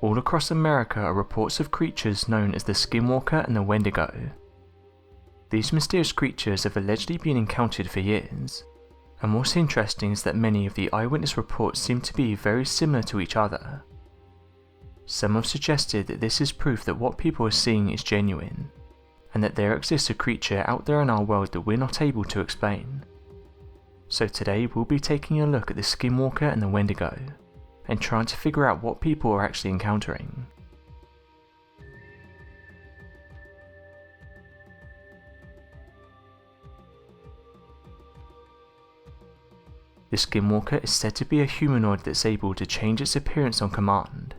All across America are reports of creatures known as the Skinwalker and the Wendigo. These mysterious creatures have allegedly been encountered for years, and what's interesting is that many of the eyewitness reports seem to be very similar to each other. Some have suggested that this is proof that what people are seeing is genuine, and that there exists a creature out there in our world that we're not able to explain. So today we'll be taking a look at the Skinwalker and the Wendigo, and trying to figure out what people are actually encountering. The Skinwalker is said to be a humanoid that's able to change its appearance on command.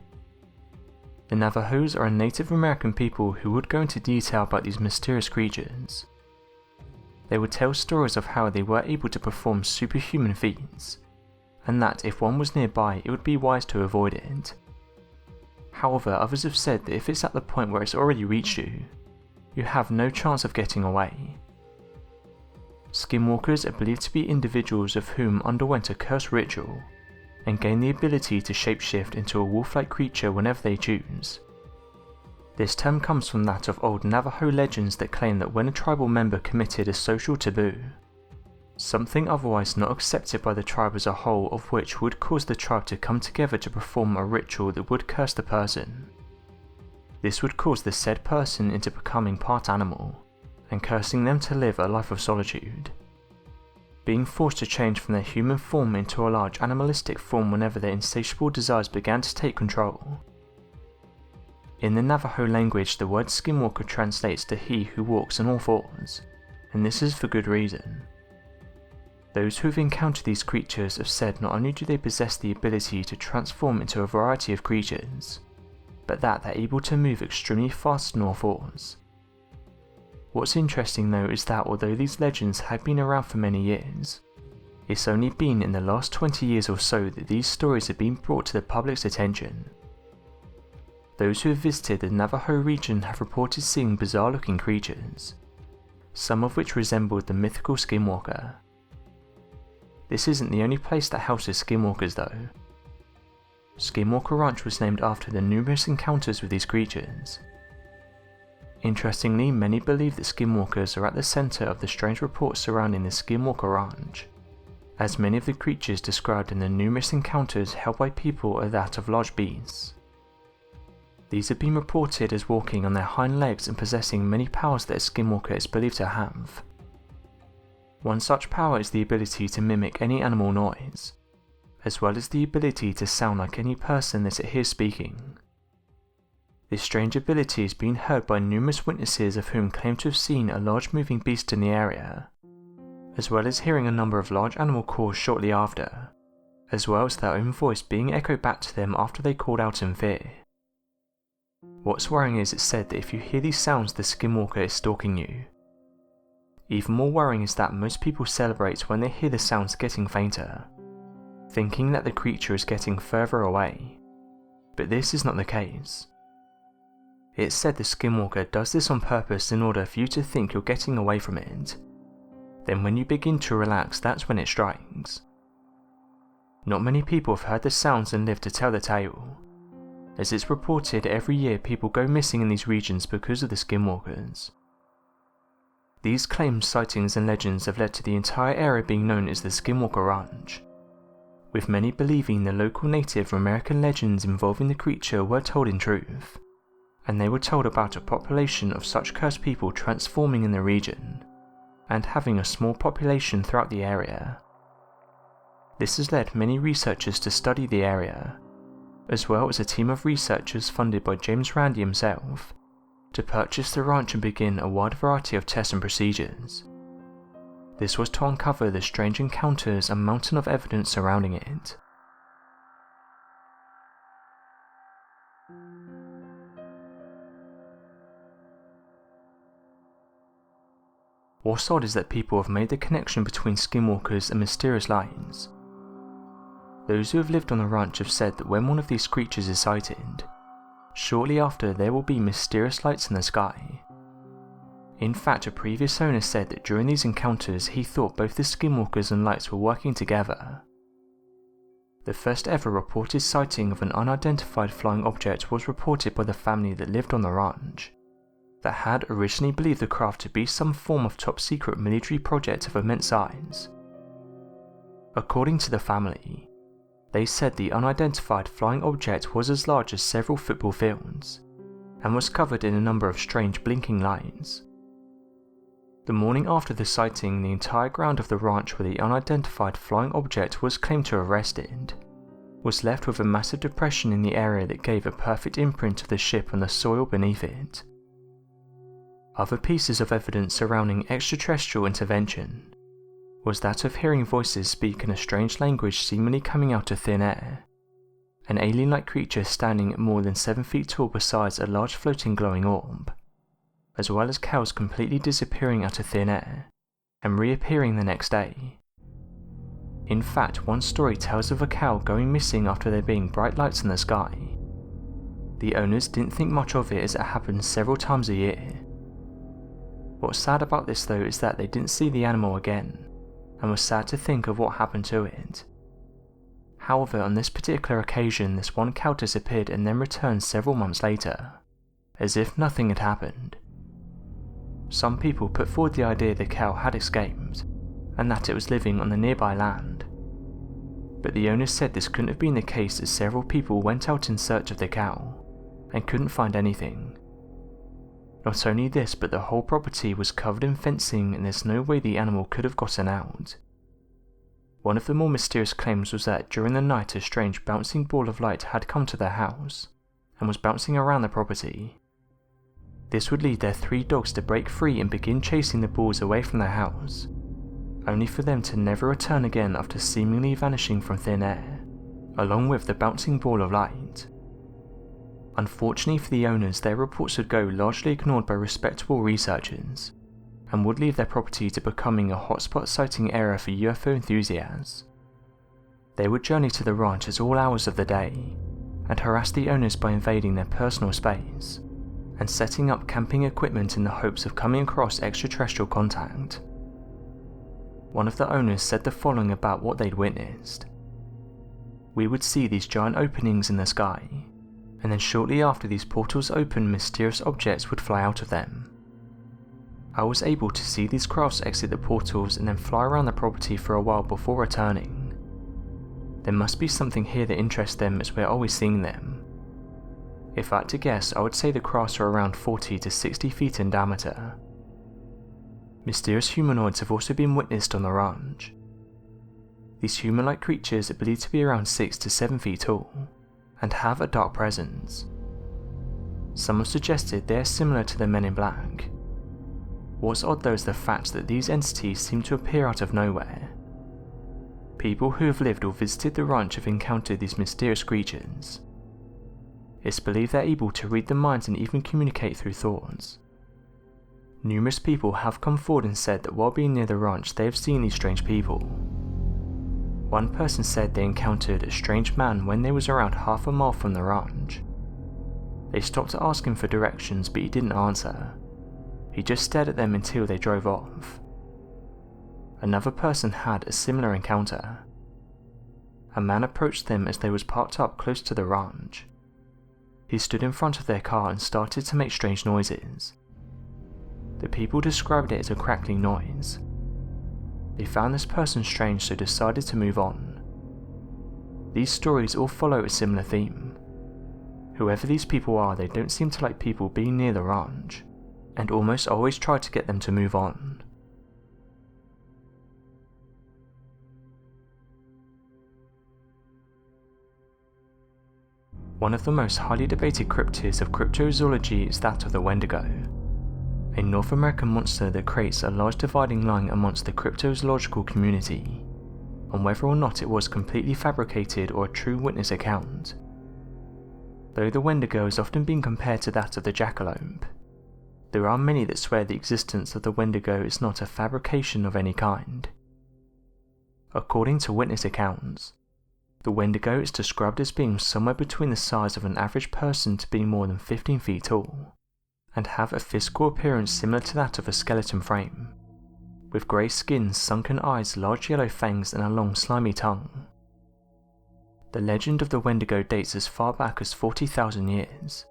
The Navajos are a Native American people who would go into detail about these mysterious creatures. They would tell stories of how they were able to perform superhuman feats, and that if one was nearby it would be wise to avoid it. However, others have said that if it's at the point where it's already reached you, you have no chance of getting away. Skinwalkers are believed to be individuals of whom underwent a cursed ritual, and gain the ability to shapeshift into a wolf-like creature whenever they choose. This term comes from that of old Navajo legends that claim that when a tribal member committed a social taboo, something otherwise not accepted by the tribe as a whole of which would cause the tribe to come together to perform a ritual that would curse the person. This would cause the said person into becoming part animal, and cursing them to live a life of solitude, being forced to change from their human form into a large animalistic form whenever their insatiable desires began to take control. In the Navajo language, the word Skinwalker translates to he who walks on all fours, and this is for good reason. Those who have encountered these creatures have said not only do they possess the ability to transform into a variety of creatures, but that they're able to move extremely fast on all fours. What's interesting though is that although these legends have been around for many years, it's only been in the last 20 years or so that these stories have been brought to the public's attention. Those who have visited the Navajo region have reported seeing bizarre looking creatures, some of which resembled the mythical Skinwalker. This isn't the only place that houses Skinwalkers though. Skinwalker Ranch was named after the numerous encounters with these creatures. Interestingly, many believe that Skinwalkers are at the centre of the strange reports surrounding the Skinwalker Ranch, as many of the creatures described in the numerous encounters held by people are that of large beasts. These have been reported as walking on their hind legs and possessing many powers that a Skinwalker is believed to have. One such power is the ability to mimic any animal noise, as well as the ability to sound like any person that it hears speaking. This strange ability has been heard by numerous witnesses of whom claim to have seen a large moving beast in the area, as well as hearing a number of large animal calls shortly after, as well as their own voice being echoed back to them after they called out in fear. What's worrying is it's said that if you hear these sounds the Skinwalker is stalking you. Even more worrying is that most people celebrate when they hear the sounds getting fainter, thinking that the creature is getting further away, but this is not the case. It's said the Skinwalker does this on purpose in order for you to think you're getting away from it. Then when you begin to relax, that's when it strikes. Not many people have heard the sounds and lived to tell the tale, as it's reported every year people go missing in these regions because of the Skinwalkers. These claims, sightings and legends have led to the entire area being known as the Skinwalker Ranch, with many believing the local Native American legends involving the creature were told in truth, and they were told about a population of such cursed people transforming in the region, and having a small population throughout the area. This has led many researchers to study the area, as well as a team of researchers funded by James Randi himself, to purchase the ranch and begin a wide variety of tests and procedures. This was to uncover the strange encounters and mountain of evidence surrounding it. What's odd is that people have made the connection between Skinwalkers and mysterious lights. Those who have lived on the ranch have said that when one of these creatures is sighted, shortly after there will be mysterious lights in the sky. In fact, a previous owner said that during these encounters he thought both the Skinwalkers and lights were working together. The first ever reported sighting of an unidentified flying object was reported by the family that lived on the ranch, that had originally believed the craft to be some form of top secret military project of immense size. According to the family, they said the unidentified flying object was as large as several football fields, and was covered in a number of strange blinking lights. The morning after the sighting, the entire ground of the ranch where the unidentified flying object was claimed to have rested was left with a massive depression in the area that gave a perfect imprint of the ship on the soil beneath it. Other pieces of evidence surrounding extraterrestrial intervention was that of hearing voices speak in a strange language seemingly coming out of thin air, an alien-like creature standing more than 7 feet tall beside a large floating glowing orb, as well as cows completely disappearing out of thin air and reappearing the next day. In fact, one story tells of a cow going missing after there being bright lights in the sky. The owners didn't think much of it as it happened several times a year. What's sad about this though is that they didn't see the animal again, and was sad to think of what happened to it. However, on this particular occasion, this one cow disappeared and then returned several months later, as if nothing had happened. Some people put forward the idea the cow had escaped, and that it was living on the nearby land. But the owners said this couldn't have been the case as several people went out in search of the cow, and couldn't find anything. Not only this, but the whole property was covered in fencing and there's no way the animal could have gotten out. One of the more mysterious claims was that during the night a strange bouncing ball of light had come to their house, and was bouncing around the property. This would lead their 3 dogs to break free and begin chasing the balls away from their house, only for them to never return again after seemingly vanishing from thin air, along with the bouncing ball of light. Unfortunately for the owners, their reports would go largely ignored by respectable researchers, and would leave their property to becoming a hotspot sighting area for UFO enthusiasts. They would journey to the ranch at all hours of the day, and harass the owners by invading their personal space, and setting up camping equipment in the hopes of coming across extraterrestrial contact. One of the owners said the following about what they'd witnessed. "We would see these giant openings in the sky, and then shortly after these portals opened, mysterious objects would fly out of them. I was able to see these crafts exit the portals and then fly around the property for a while before returning. There must be something here that interests them as we're always seeing them. If I had to guess, I would say the crafts are around 40 to 60 feet in diameter. Mysterious humanoids have also been witnessed on the ranch. These human-like creatures are believed to be around 6 to 7 feet tall, and have a dark presence. Some have suggested they are similar to the Men in Black. What's odd though is the fact that these entities seem to appear out of nowhere. People who have lived or visited the ranch have encountered these mysterious creatures. It's believed they're able to read the minds and even communicate through thoughts. Numerous people have come forward and said that while being near the ranch they have seen these strange people. One person said they encountered a strange man when they was around half a mile from the ranch. They stopped to ask him for directions, but he didn't answer. He just stared at them until they drove off. Another person had a similar encounter. A man approached them as they was parked up close to the ranch. He stood in front of their car and started to make strange noises. The people described it as a crackling noise. They found this person strange, so decided to move on. These stories all follow a similar theme. Whoever these people are, they don't seem to like people being near the ranch, and almost always try to get them to move on. One of the most highly debated cryptids of cryptozoology is that of the Wendigo, a North American monster that creates a large dividing line amongst the cryptozoological community on whether or not it was completely fabricated or a true witness account. Though the Wendigo has often been compared to that of the jackalope, there are many that swear the existence of the Wendigo is not a fabrication of any kind. According to witness accounts, the Wendigo is described as being somewhere between the size of an average person to being more than 15 feet tall, and have a physical appearance similar to that of a skeleton frame, with grey skin, sunken eyes, large yellow fangs and a long slimy tongue. The legend of the Wendigo dates as far back as 40,000 years.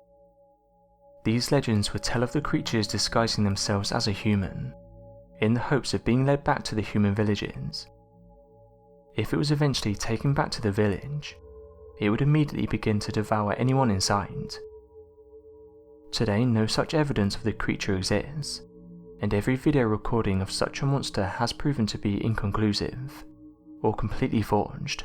These legends would tell of the creatures disguising themselves as a human, in the hopes of being led back to the human villages. If it was eventually taken back to the village, it would immediately begin to devour anyone in sight. Today, no such evidence of the creature exists, and every video recording of such a monster has proven to be inconclusive, or completely forged.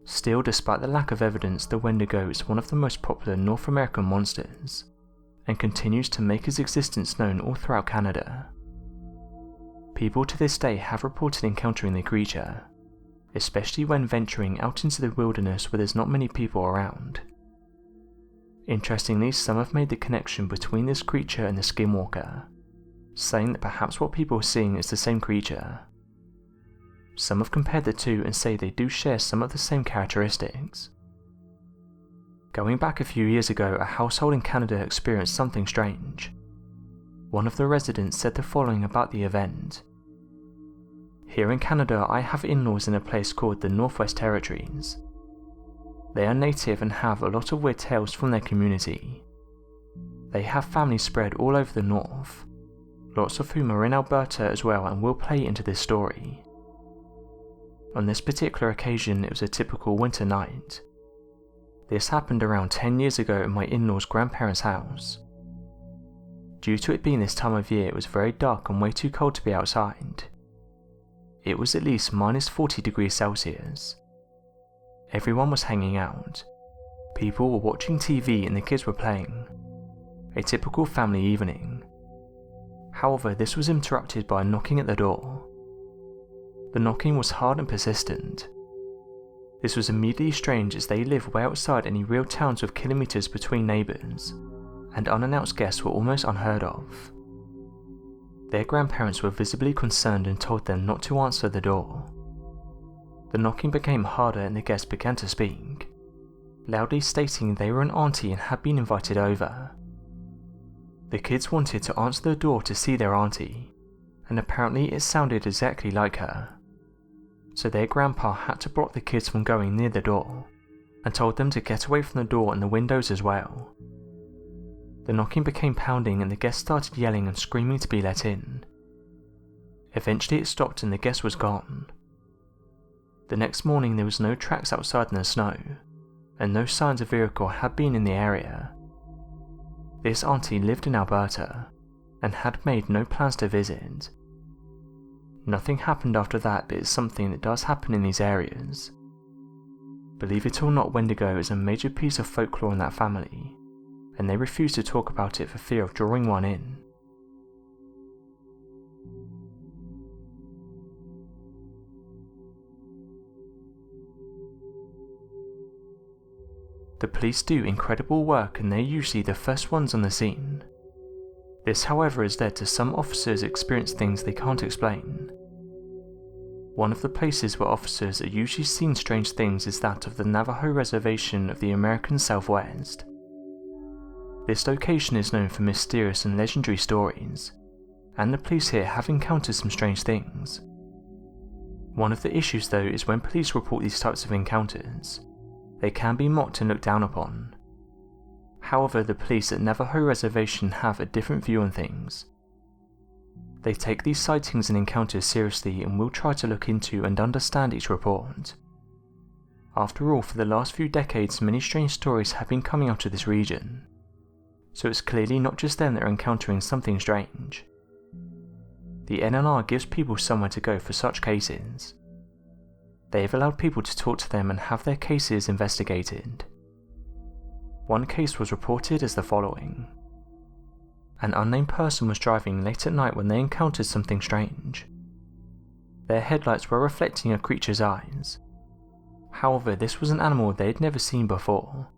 Still, despite the lack of evidence, the Wendigo is one of the most popular North American monsters, and continues to make its existence known all throughout Canada. People to this day have reported encountering the creature, especially when venturing out into the wilderness where there's not many people around. Interestingly, some have made the connection between this creature and the Skinwalker, saying that perhaps what people are seeing is the same creature. Some have compared the two and say they do share some of the same characteristics. Going back a few years ago, a household in Canada experienced something strange. One of the residents said the following about the event. Here in Canada, I have in-laws in a place called the Northwest Territories. They are native and have a lot of weird tales from their community. They have families spread all over the north, lots of whom are in Alberta as well and will play into this story. On this particular occasion, it was a typical winter night. This happened around 10 years ago at my in-laws' grandparents' house. Due to it being this time of year, it was very dark and way too cold to be outside. It was at least minus 40 degrees Celsius. Everyone was hanging out. People were watching TV and the kids were playing. A typical family evening. However, this was interrupted by a knocking at the door. The knocking was hard and persistent. This was immediately strange as they live way outside any real towns with kilometers between neighbors, and unannounced guests were almost unheard of. Their grandparents were visibly concerned and told them not to answer the door. The knocking became harder and the guests began to speak, loudly stating they were an auntie and had been invited over. The kids wanted to answer the door to see their auntie, and apparently it sounded exactly like her. So their grandpa had to block the kids from going near the door, and told them to get away from the door and the windows as well. The knocking became pounding and the guests started yelling and screaming to be let in. Eventually it stopped and the guest was gone. The next morning there was no tracks outside in the snow, and no signs a vehicle had been in the area. This auntie lived in Alberta, and had made no plans to visit. Nothing happened after that, but it's something that does happen in these areas. Believe it or not, Wendigo is a major piece of folklore in that family, and they refuse to talk about it for fear of drawing one in. The police do incredible work and they're usually the first ones on the scene. This, however, has led to some officers experience things they can't explain. One of the places where officers are usually seeing strange things is that of the Navajo Reservation of the American Southwest. This location is known for mysterious and legendary stories, and the police here have encountered some strange things. One of the issues though is when police report these types of encounters, they can be mocked and looked down upon. However, the police at Navajo Reservation have a different view on things. They take these sightings and encounters seriously and will try to look into and understand each report. After all, for the last few decades many strange stories have been coming out of this region, so it's clearly not just them that are encountering something strange. The NNR gives people somewhere to go for such cases. They have allowed people to talk to them and have their cases investigated. One case was reported as the following. An unnamed person was driving late at night when they encountered something strange. Their headlights were reflecting a creature's eyes. However, this was an animal they had never seen before.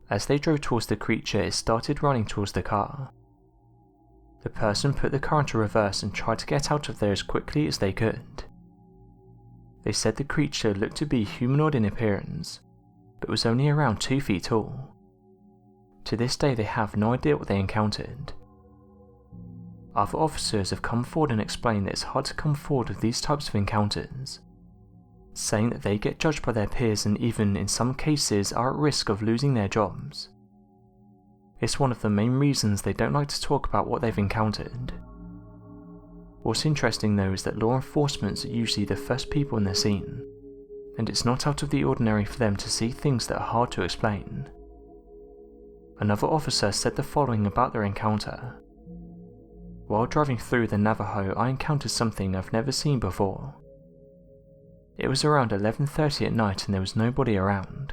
As they drove towards the creature, it started running towards the car. The person put the car into reverse and tried to get out of there as quickly as they could. They said the creature looked to be humanoid in appearance, but was only around 2 feet tall. To this day they have no idea what they encountered. Other officers have come forward and explained that it's hard to come forward with these types of encounters, saying that they get judged by their peers and even in some cases are at risk of losing their jobs. It's one of the main reasons they don't like to talk about what they've encountered. What's interesting though is that law enforcement are usually the first people in the scene, and it's not out of the ordinary for them to see things that are hard to explain. Another officer said the following about their encounter. While driving through the Navajo, I encountered something I've never seen before. It was around 11:30 at night and there was nobody around.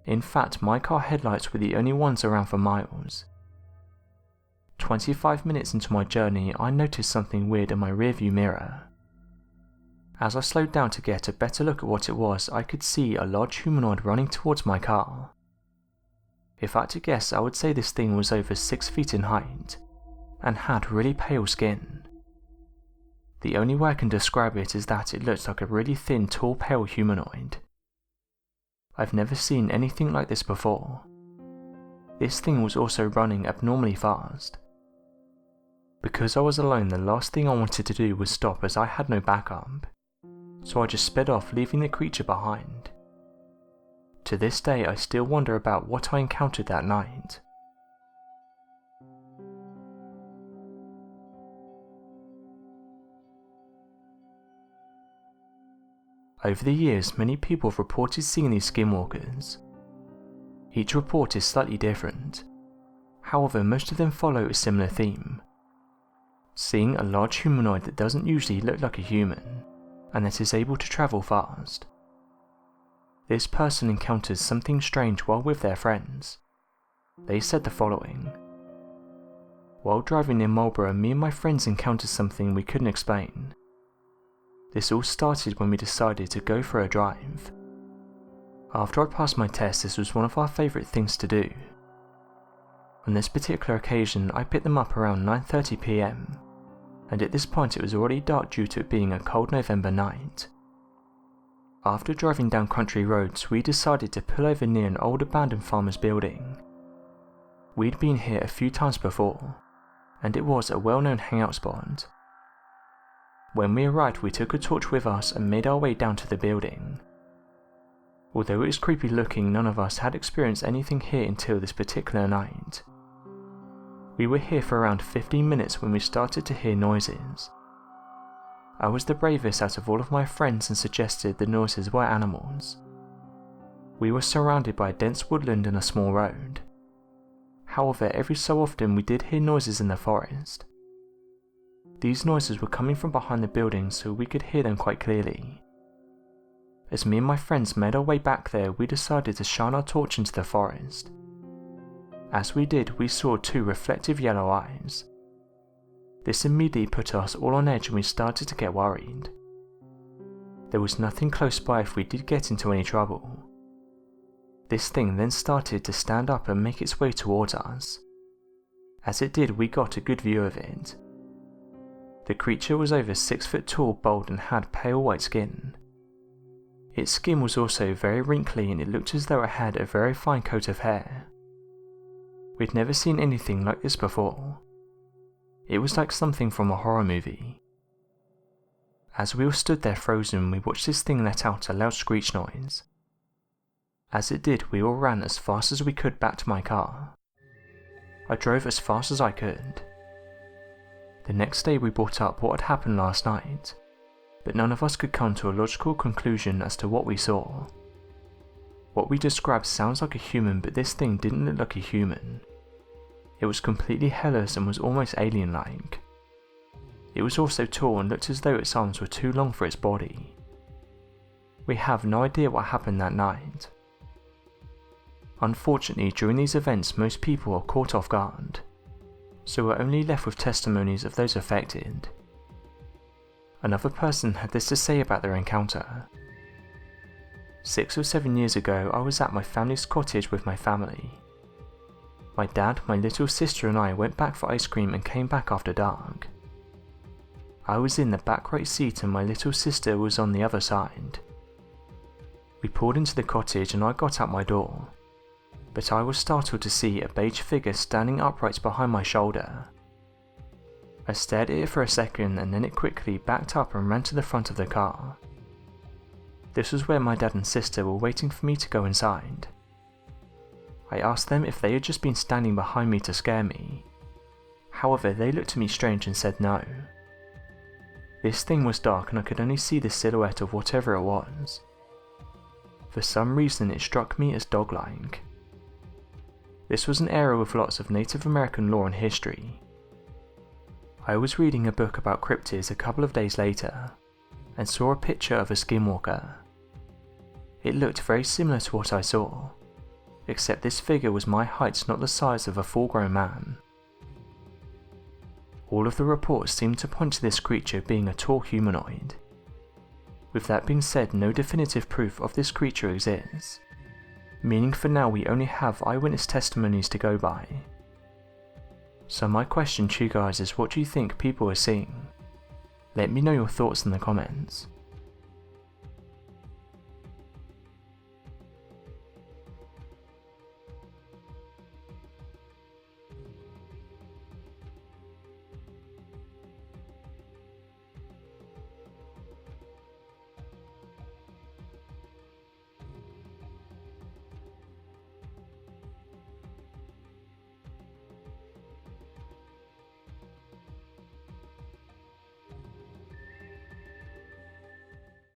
In fact, my car headlights were the only ones around for miles. 25 minutes into my journey, I noticed something weird in my rearview mirror. As I slowed down to get a better look at what it was, I could see a large humanoid running towards my car. If I had to guess, I would say this thing was over 6 feet in height, and had really pale skin. The only way I can describe it is that it looked like a really thin, tall, pale humanoid. I've never seen anything like this before. This thing was also running abnormally fast. Because I was alone, the last thing I wanted to do was stop as I had no backup, so I just sped off, leaving the creature behind. To this day, I still wonder about what I encountered that night. Over the years, many people have reported seeing these skinwalkers. Each report is slightly different. However, most of them follow a similar theme. Seeing a large humanoid that doesn't usually look like a human, and that is able to travel fast. This person encounters something strange while with their friends. They said the following. While driving near Marlborough, me and my friends encountered something we couldn't explain. This all started when we decided to go for a drive. After I passed my test, this was one of our favourite things to do. On this particular occasion, I picked them up around 9:30 PM, and at this point it was already dark due to it being a cold November night. After driving down country roads, we decided to pull over near an old abandoned farmer's building. We'd been here a few times before, and it was a well-known hangout spot. When we arrived, we took a torch with us and made our way down to the building. Although it was creepy looking, none of us had experienced anything here until this particular night. We were here for around 15 minutes when we started to hear noises. I was the bravest out of all of my friends and suggested the noises were animals. We were surrounded by a dense woodland and a small road. However, every so often we did hear noises in the forest. These noises were coming from behind the building, so we could hear them quite clearly. As me and my friends made our way back there, we decided to shine our torch into the forest. As we did, we saw 2 reflective yellow eyes. This immediately put us all on edge and we started to get worried. There was nothing close by if we did get into any trouble. This thing then started to stand up and make its way towards us. As it did, we got a good view of it. The creature was over 6 foot tall, bold, and had pale white skin. Its skin was also very wrinkly and it looked as though it had a very fine coat of hair. We'd never seen anything like this before. It was like something from a horror movie. As we all stood there frozen, we watched this thing let out a loud screech noise. As it did, we all ran as fast as we could back to my car. I drove as fast as I could. The next day we brought up what had happened last night, but none of us could come to a logical conclusion as to what we saw. What we described sounds like a human, but this thing didn't look like a human. It was completely hairless and was almost alien-like. It was also tall and looked as though its arms were too long for its body. We have no idea what happened that night. Unfortunately, during these events most people are caught off guard, so we're only left with testimonies of those affected. Another person had this to say about their encounter. 6 or 7 years ago, I was at my family's cottage with my family. My dad, my little sister and I went back for ice cream and came back after dark. I was in the back right seat and my little sister was on the other side. We pulled into the cottage and I got out my door, but I was startled to see a beige figure standing upright behind my shoulder. I stared at it for a second and then it quickly backed up and ran to the front of the car. This was where my dad and sister were waiting for me to go inside. I asked them if they had just been standing behind me to scare me. However, they looked at me strange and said no. This thing was dark and I could only see the silhouette of whatever it was. For some reason it struck me as dog-like. This was an era with lots of Native American lore and history. I was reading a book about cryptids a couple of days later, and saw a picture of a skinwalker. It looked very similar to what I saw, except this figure was my height, not the size of a full-grown man. All of the reports seemed to point to this creature being a tall humanoid. With that being said, no definitive proof of this creature exists, meaning for now we only have eyewitness testimonies to go by. So my question to you guys is, what do you think people are seeing? Let me know your thoughts in the comments.